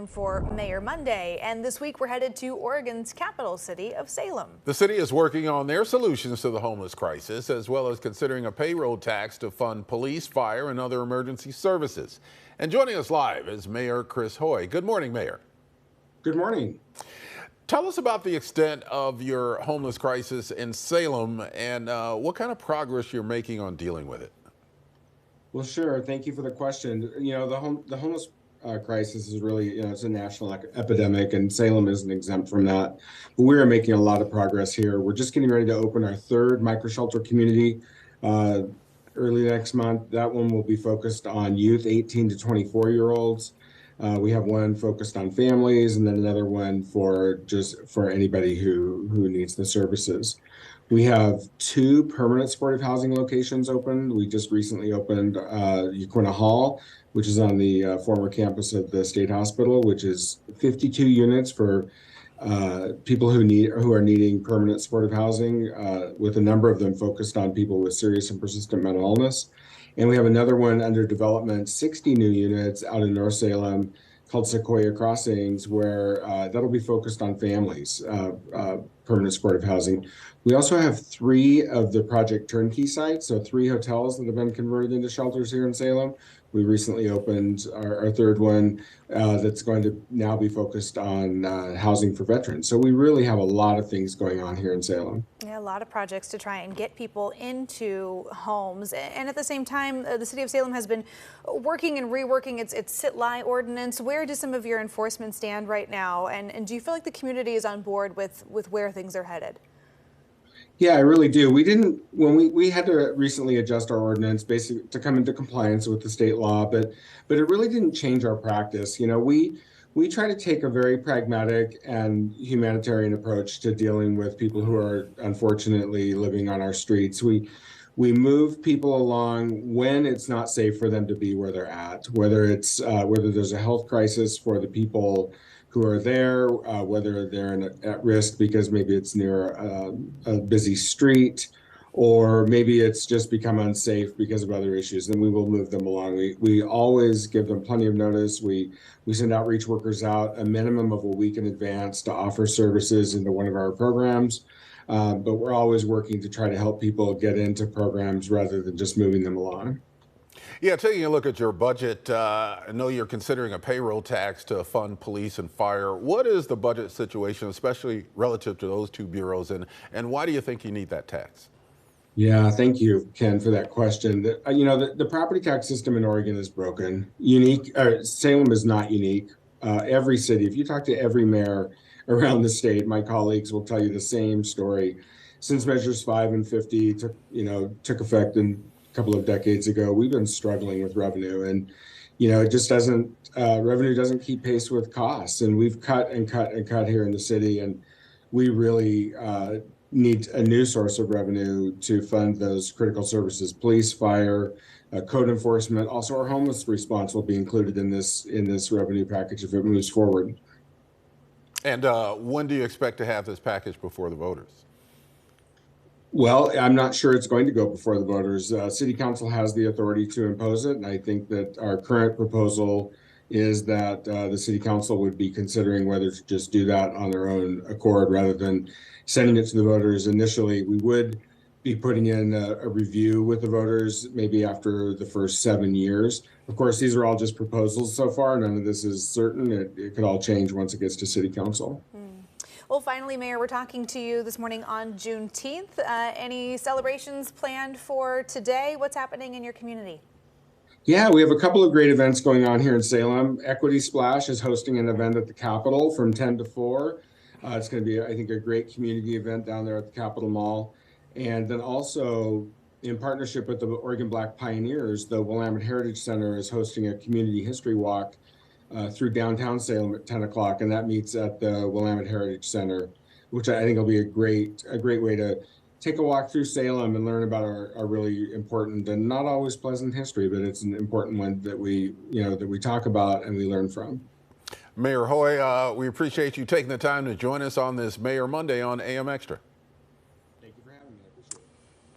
time for Mayor Monday, and this week we're headed to Oregon's capital city of Salem. The city is working on their solutions to the homeless crisis, as well as considering a payroll tax to fund police, fire, and other emergency services. And joining us live is Mayor Chris Hoy. Good morning, Mayor. Good morning. Tell us about the extent of your homeless crisis in Salem and what kind of progress you're making on dealing with it. Well, sure. Thank you for the question. The homeless crisis is really, it's a national epidemic, and Salem isn't exempt from that. But we are making a lot of progress here. We're just getting ready to open our third microshelter community early next month. That one will be focused on youth 18 to 24-year-olds. We have one focused on families, and then another one for anybody who needs the services. We have two permanent supportive housing locations opened. We just recently opened Yaquina Hall, which is on the former campus of the state hospital, which is 52 units for people who are needing permanent supportive housing, with a number of them focused on people with serious and persistent mental illness. And we have another one under development, 60 new units out in North Salem, called Sequoia Crossings, where that'll be focused on families, permanent supportive housing. We also have 3 of the Project Turnkey sites, so 3 hotels that have been converted into shelters here in Salem. We recently opened our third one that's going to now be focused on housing for veterans. So we really have a lot of things going on here in Salem. Yeah, a lot of projects to try and get people into homes. And at the same time, the city of Salem has been working and reworking its sit-lie ordinance. Where do some of your enforcement stand right now? And do you feel like the community is on board with where things are headed? Yeah, I really do. We had to recently adjust our ordinance basically to come into compliance with the state law, but it really didn't change our practice. We try to take a very pragmatic and humanitarian approach to dealing with people who are unfortunately living on our streets. We move people along when it's not safe for them to be where they're at, whether there's a health crisis for the people who are there, whether they're at risk because maybe it's near a busy street, or maybe it's just become unsafe because of other issues, then we will move them along. We always give them plenty of notice. We send outreach workers out a minimum of a week in advance to offer services into one of our programs. But we're always working to try to help people get into programs rather than just moving them along. Yeah, taking a look at your budget, I know you're considering a payroll tax to fund police and fire. What is the budget situation, especially relative to those two bureaus, and why do you think you need that tax? Yeah, thank you, Ken, for that question. The property tax system in Oregon is broken. Salem is not unique. Every city, if you talk to every mayor around the state, my colleagues will tell you the same story. Since Measures 5 and 50 took effect in a couple of decades ago, we've been struggling with revenue, and it just doesn't revenue doesn't keep pace with costs, and we've cut and cut and cut here in the city, and we really need a new source of revenue to fund those critical services: police, fire, code enforcement. Also, our homeless response will be included in this revenue package if it moves forward. And when do you expect to have this package before the voters? Well, I'm not sure it's going to go before the voters. City Council has the authority to impose it, and I think that our current proposal is that the City Council would be considering whether to just do that on their own accord rather than sending it to the voters. Initially, we would be putting in a review with the voters maybe after the first 7 years. Of course, these are all just proposals so far. None of this is certain. It could all change once it gets to City Council. Well, finally, Mayor, we're talking to you this morning on Juneteenth. Any celebrations planned for today? What's happening in your community? Yeah, we have a couple of great events going on here in Salem. Equity Splash is hosting an event at the Capitol from 10 to 4. It's going to be, I think, a great community event down there at the Capitol Mall. And then also, in partnership with the Oregon Black Pioneers, the Willamette Heritage Center is hosting a community history walk through downtown Salem at 10 o'clock, and that meets at the Willamette Heritage Center, which I think will be a great way to take a walk through Salem and learn about our really important and not always pleasant history, but it's an important one that we talk about and we learn from. Mayor Hoy, we appreciate you taking the time to join us on this Mayor Monday on AM Extra.